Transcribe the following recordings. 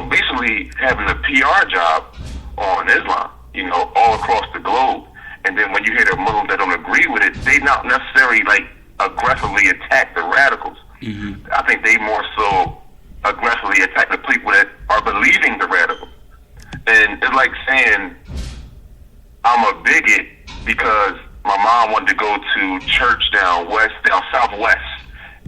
basically having a PR job on Islam, all across the globe. And then when you hear the Muslims that don't agree with it, they not necessarily like aggressively attack the radicals. Mm-hmm. I think they more so aggressively attack the people that are believing the radicals. And it's like saying I'm a bigot because my mom wanted to go to church down southwest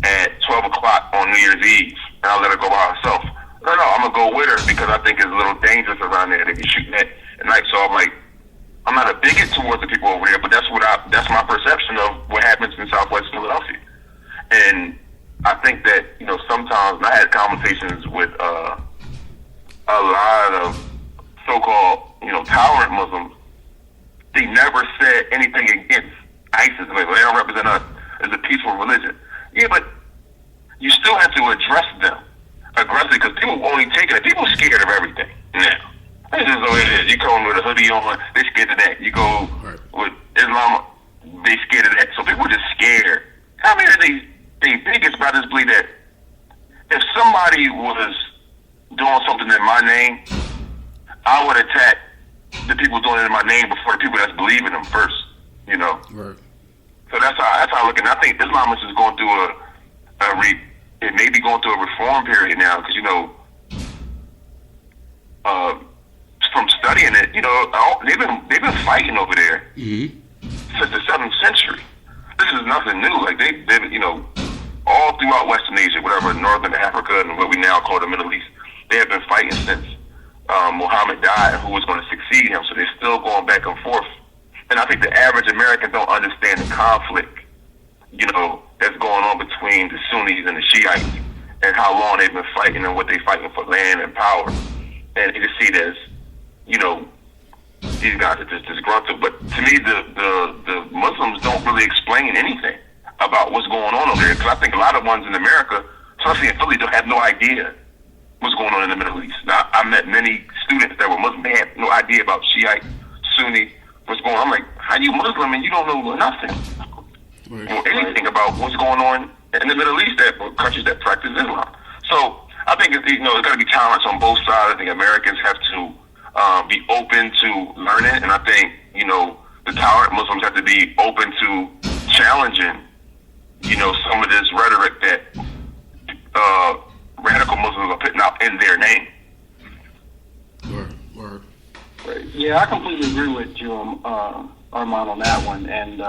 at 12 o'clock on New Year's Eve, and I let her go by herself. No, I'm gonna go with her because I think it's a little dangerous around there. They be shooting at night, so I'm like, I'm not a bigot towards the people over there, but that's my perception of what happens in Southwest Philadelphia. And I think that sometimes I had conversations with a lot of so-called tolerant Muslims. They never said anything against ISIS. Like, they don't represent us as a peaceful religion. Yeah, but you still have to address them aggressively because people only take it. People are scared of everything now. This is the way it is. You come with a hoodie on, they scared of that. You go with Islam, they scared of that. So people are just scared. How many of they biggest brothers believe that if somebody was doing something in my name, I would attack the people doing it in my name before the people that's believing them first. Right. So that's how I look at it. I think Islam is just going through it may be going through a reform period now because from studying it, they've been fighting over there since the 7th century. This is nothing new. Like they've been, all throughout Western Asia, whatever, Northern Africa, and what we now call the Middle East, they have been fighting since Muhammad died, who was going to succeed him. So they're still going back and forth. And I think the average American don't understand the conflict, that's going on between the Sunnis and the Shiites, and how long they've been fighting and what they're fighting for land and power. And you can see it as, these guys are just disgruntled. But to me, the Muslims don't really explain anything about what's going on over there. Because I think a lot of ones in America, especially in Philly, don't have no idea what's going on in the Middle East. Now, I met many students that were Muslim. They had no idea about Shiite, Sunni, what's going on. I'm like, how you Muslim and you don't know nothing or anything about what's going on in the Middle East, countries that practice Islam. So I think there's got to be tolerance on both sides. I think Americans have to be open to learning, and I think the tolerant Muslims have to be open to challenging some of this rhetoric that radical Muslims are putting out in their name. Word. Yeah, I completely agree with you, Armand, on that one. And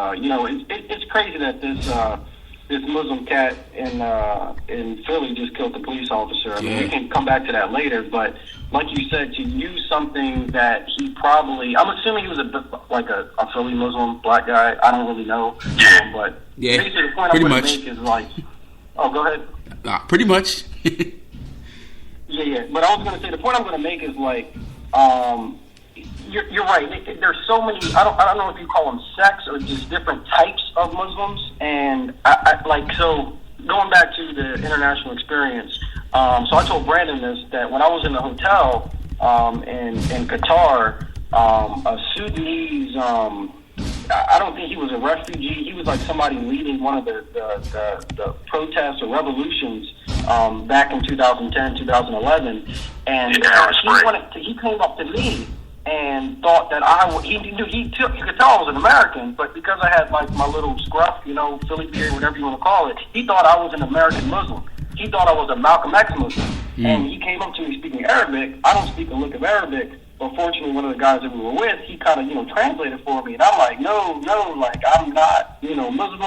it's crazy that this Muslim cat in Philly just killed the police officer. I mean, we can come back to that later, but like you said, to use something that he probably, I'm assuming he was a Philly Muslim black guy. I don't really know. But basically the point I'm going to make is like, oh, go ahead. Pretty much. Yeah. But I was going to say, the point I'm going to make is like, you're right. There's so many. I don't know if you call them sects or just different types of Muslims. And so going back to the international experience. So I told Brandon that when I was in the hotel in Qatar, a Sudanese. I don't think he was a refugee. He was like somebody leading one of the protests or revolutions back in 2010, 2011, and he came up to me and thought that you could tell I was an American, but because I had like my little scruff, Philly beard, whatever you want to call it, he thought I was an American Muslim. He thought I was a Malcolm X Muslim, and he came up to me speaking Arabic. I don't speak a lick of Arabic, but fortunately, one of the guys that we were with, he kind of, translated for me, and I'm like, no, like I'm not, Muslim,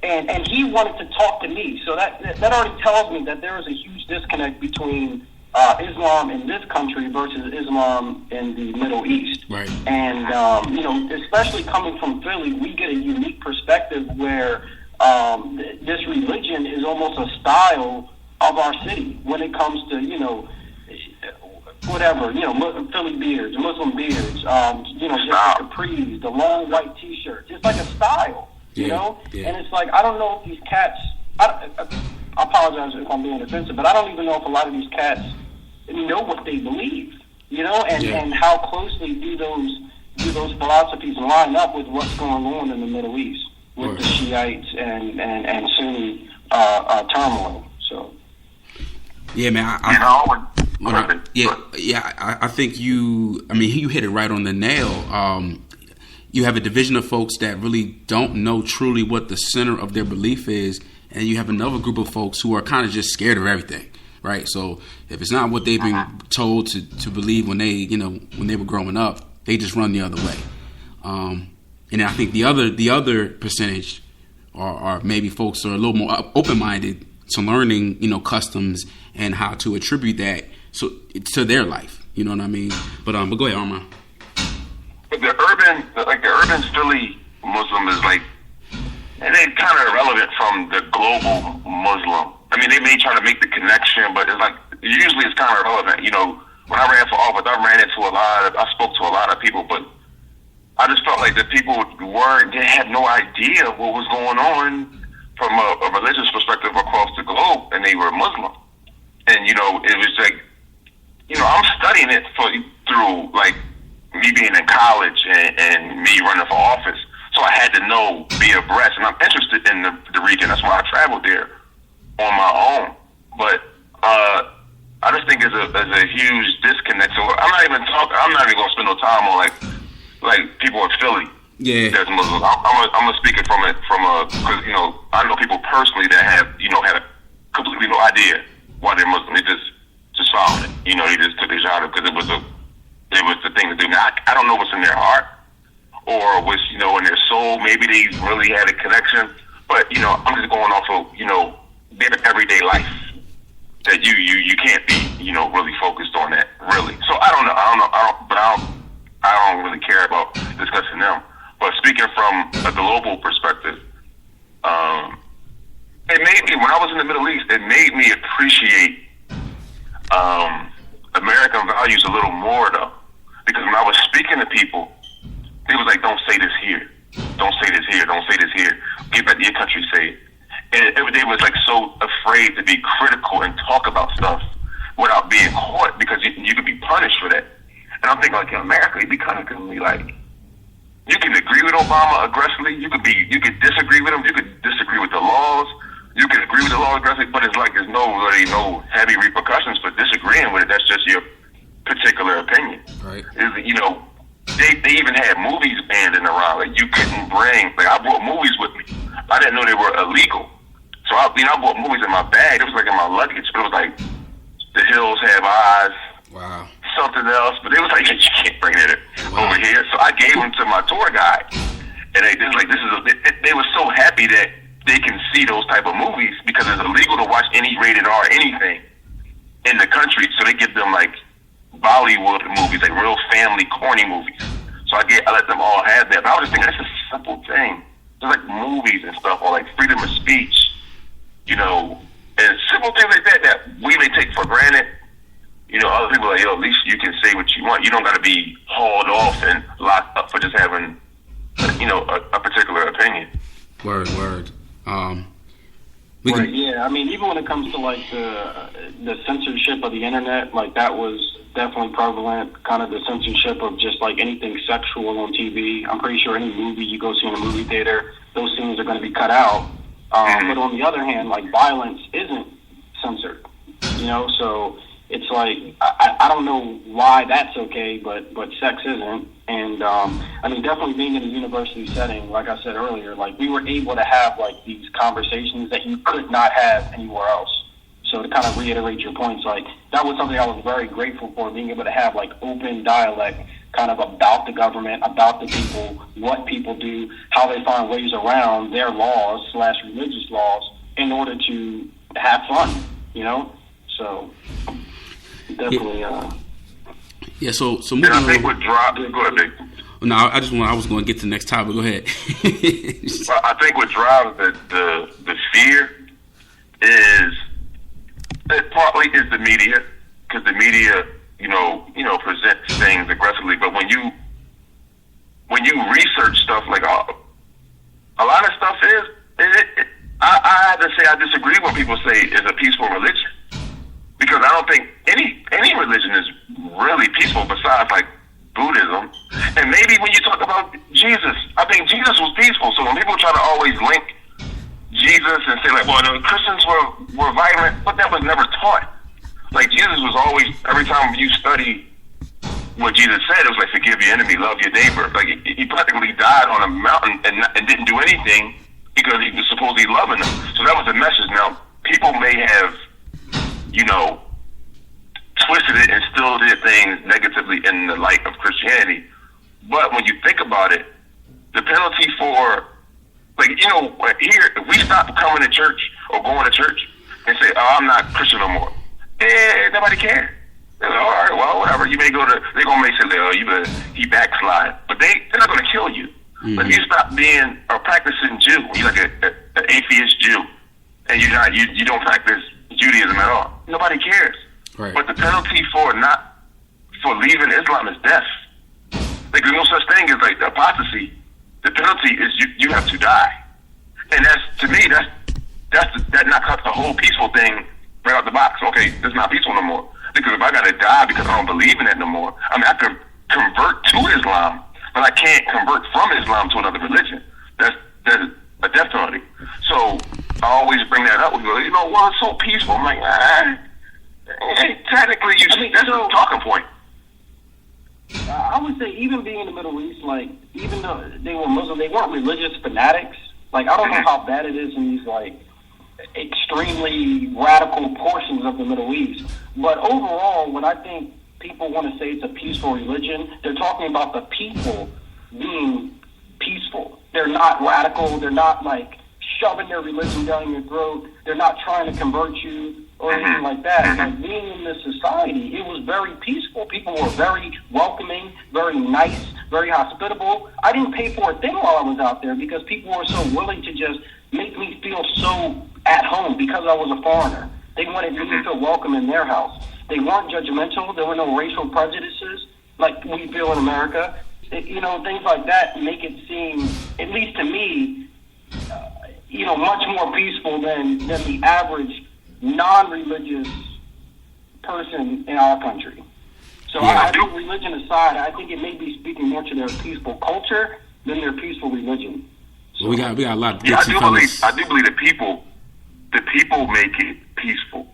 and he wanted to talk to me. So that already tells me that there is a huge disconnect between Islam in this country versus Islam in the Middle East. Right. And especially coming from Philly, we get a unique perspective where this religion is almost a style of our city when it comes to, Philly beards, Muslim beards, just the capris, the long white T-shirts. It's like a style, you know? Yeah. And it's like, I don't know if these cats, I apologize if I'm being offensive, but I don't even know if a lot of these cats know what they believe, and how closely do those philosophies line up with what's going on in the Middle East with the Shiites and Sunni turmoil. So Yeah, man. I think you hit it right on the nail. You have a division of folks that really don't know truly what the center of their belief is, and you have another group of folks who are kind of just scared of everything, right? So if it's not what they've been told to believe when they were growing up, they just run the other way. And I think the other percentage are maybe folks who are a little more open-minded to learning, customs and how to attribute that to their life. You know what I mean? But go ahead, Armand. But the urban Philly Muslim is and they're kind of irrelevant from the global Muslim. I mean, they may try to make the connection, but usually it's kind of irrelevant. When I ran for office, I spoke to a lot of people, but I just felt like the people they had no idea what was going on from a religious perspective across the globe, and they were Muslim. And, it was I'm studying it through me being in college and me running for office. So I had to be abreast, and I'm interested in the region. That's why I traveled there on my own. But I just think there's a huge disconnect. So I'm not even going to spend no time on people in Philly. Yeah. That's Muslims. I'm gonna speak it because I know people personally that have had completely no idea why they're Muslim. They just followed it. They just took their job because it was the thing to do. Now I don't know what's in their heart or what's in their soul. Maybe they really had a connection, but I'm just going off of their everyday life. That you can't be really focused on that really. So I don't know. I don't really care about discussing them. But speaking from a global perspective, it made me, when I was in the Middle East, it made me appreciate American values a little more, though. Because when I was speaking to people, they was like, don't say this here. Don't say this here. Don't say this here. Get back to your country, say it. And they was so afraid to be critical and talk about stuff without being caught because you could be punished for that. And I'm thinking, in America, it'd be kind of good. You can agree with Obama aggressively. You could disagree with him. You could disagree with the laws. You can agree with the laws aggressively, but it's there's no heavy repercussions for disagreeing with it. That's just your particular opinion. Right. They even had movies banned in Iran. You couldn't bring. I brought movies with me. I didn't know they were illegal. So I brought movies in my bag. It was in my luggage. But it was The Hills Have Eyes. Wow. Something else, but they was you can't bring it over here. So I gave them to my tour guide, and they they were so happy that they can see those type of movies because it's illegal to watch any rated R anything in the country. So they give them Bollywood movies, real family corny movies. So I let them all have that. But I was just thinking, that's a simple thing. Just movies and stuff, or freedom of speech, and simple things like that we may take for granted. Other people are at least you can say what you want. You don't got to be hauled off and locked up for just having, a particular opinion. Word. Right, yeah. I mean, even when it comes to the censorship of the internet, that was definitely prevalent. Kind of the censorship of just anything sexual on TV. I'm pretty sure any movie you go see in a movie theater, those scenes are going to be cut out. But on the other hand, violence isn't censored. So it's I don't know why that's okay, but sex isn't. And definitely being in a university setting, like I said earlier, we were able to have these conversations that you could not have anywhere else. So to kind of reiterate your points, that was something I was very grateful for, being able to have open dialect kind of about the government, about the people, what people do, how they find ways around their laws / religious laws in order to have fun, So definitely. Yeah. So moving. I think what drives. Go ahead, Big. No, I was going to get to the next topic. Go ahead. Well, I think what drives the fear is partly is the media, because the media, presents things aggressively. But when you research stuff, a lot of stuff I have to say I disagree when people say it's a peaceful religion. Because I don't think any religion is really peaceful besides Buddhism. And maybe when you talk about Jesus, I think Jesus was peaceful. So when people try to always link Jesus and say the Christians were violent, but that was never taught. like Jesus was always, every time you study what Jesus said, it was like, forgive your enemy, love your neighbor. Like, he practically died on a mountain and didn't do anything because he was supposedly loving them. So that was the message. Now, people may have, you know, twisted it and still did things negatively in the light of Christianity. But when you think about it, the penalty for, like, you know, here, if we stop coming to church or going to church and say, oh, I'm not Christian no more, nobody cares. They're like, all right, well, whatever. You may go to, they're going to make say, oh, he backslide. But they're not going to kill you. Mm-hmm. But if you stop being a practicing Jew, you're like an atheist Jew, and you don't practice Judaism at all, nobody cares. Right. But the penalty for leaving Islam is death. Like, there's no such thing as, like, the apostasy. The penalty is you have to die. And that's, to me, that knocks out the whole peaceful thing right out the box. Okay, it's not peaceful no more. Because if I got to die because I don't believe in it no more, I mean, I can convert to Islam, but I can't convert from Islam to another religion. That's a death penalty. So I always bring that up. We go, you know, well, it's so peaceful. I'm like, technically, that's a talking point. I would say even being in the Middle East, like, even though they were Muslim, they weren't religious fanatics. Like, I don't know how bad it is in these, like, extremely radical portions of the Middle East. But overall, when I think people want to say it's a peaceful religion, they're talking about the people being peaceful. They're not radical. They're not, like, shoving their religion down your throat. They're not trying to convert you or anything like that. Like, being in this society, it was very peaceful. People were very welcoming, very nice, very hospitable. I didn't pay for a thing while I was out there because people were so willing to just make me feel so at home because I was a foreigner. They wanted me to feel welcome in their house. They weren't judgmental. There were no racial prejudices like we feel in America. You know, things like that make it seem, at least to me, you know, much more peaceful than the average non-religious person in our country. So I think, religion aside, I think it may be speaking more to their peaceful culture than their peaceful religion. So, we got a lot of I do believe the people make it peaceful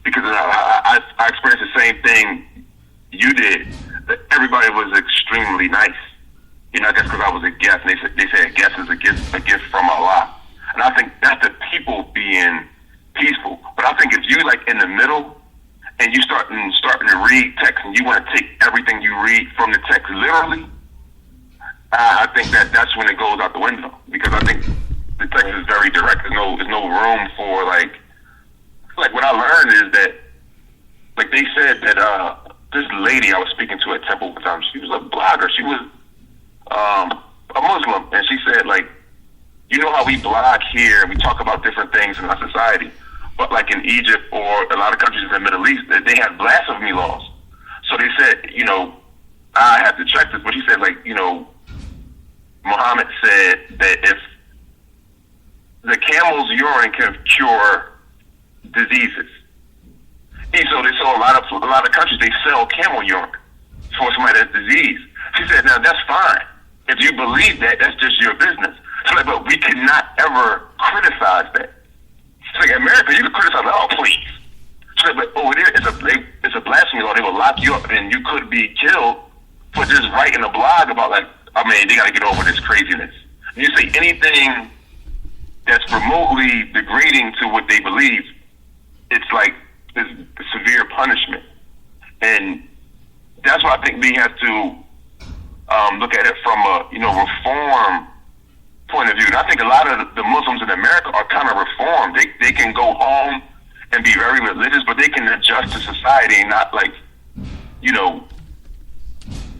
because I experienced the same thing you did. That everybody was extremely nice. You know, I guess because I was a guest, and they say a guest is a gift from Allah, and I think that's the people being peaceful. But I think if you, like, in the middle and you starting to read text and you want to take everything you read from the text literally, I think that's when it goes out the window, because I think the text is very direct. There's no room for, like what I learned is that, like, they said that this lady I was speaking to at Temple one time, she was a blogger. She was a Muslim, and she said, like, you know how we blog here and we talk about different things in our society, but like in Egypt or a lot of countries in the Middle East, they have blasphemy laws. So they said, you know, I have to check this, but he said, like, you know, Muhammad said that if the camel's urine can cure diseases, and so a lot of countries, they sell camel urine for somebody that's diseased. She said, now that's fine. If you believe that, that's just your business. So, like, but we cannot ever criticize that. It's like, America, you can criticize, oh, please. So, but it's a blasphemy law. They will lock you up and you could be killed for just writing a blog about, like, I mean, they got to get over this craziness. And you say anything that's remotely degrading to what they believe, it's like this severe punishment. And that's why I think we have to look at it from a, you know, reform point of view. And I think a lot of the Muslims in America are kind of reformed. They can go home and be very religious, but they can adjust to society and not, like, you know,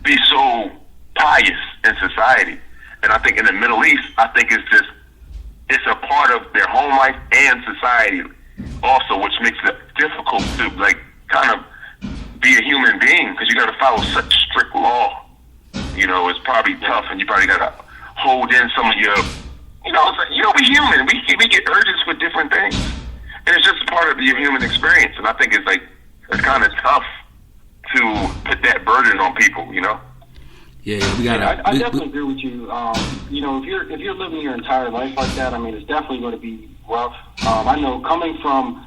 be so pious in society. And I think in the Middle East, I think it's a part of their home life and society also, which makes it difficult to, like, kind of be a human being, because you got to follow such strict law. You know, it's probably tough, and you probably got to hold in some of your, you know, it's like, you know, we're human. We get urges for different things. And it's just part of your human experience. And I think it's like, it's kind of tough to put that burden on people, you know? Yeah, we got. I definitely agree with you. You know, if you're living your entire life like that, I mean, it's definitely going to be rough. I know coming from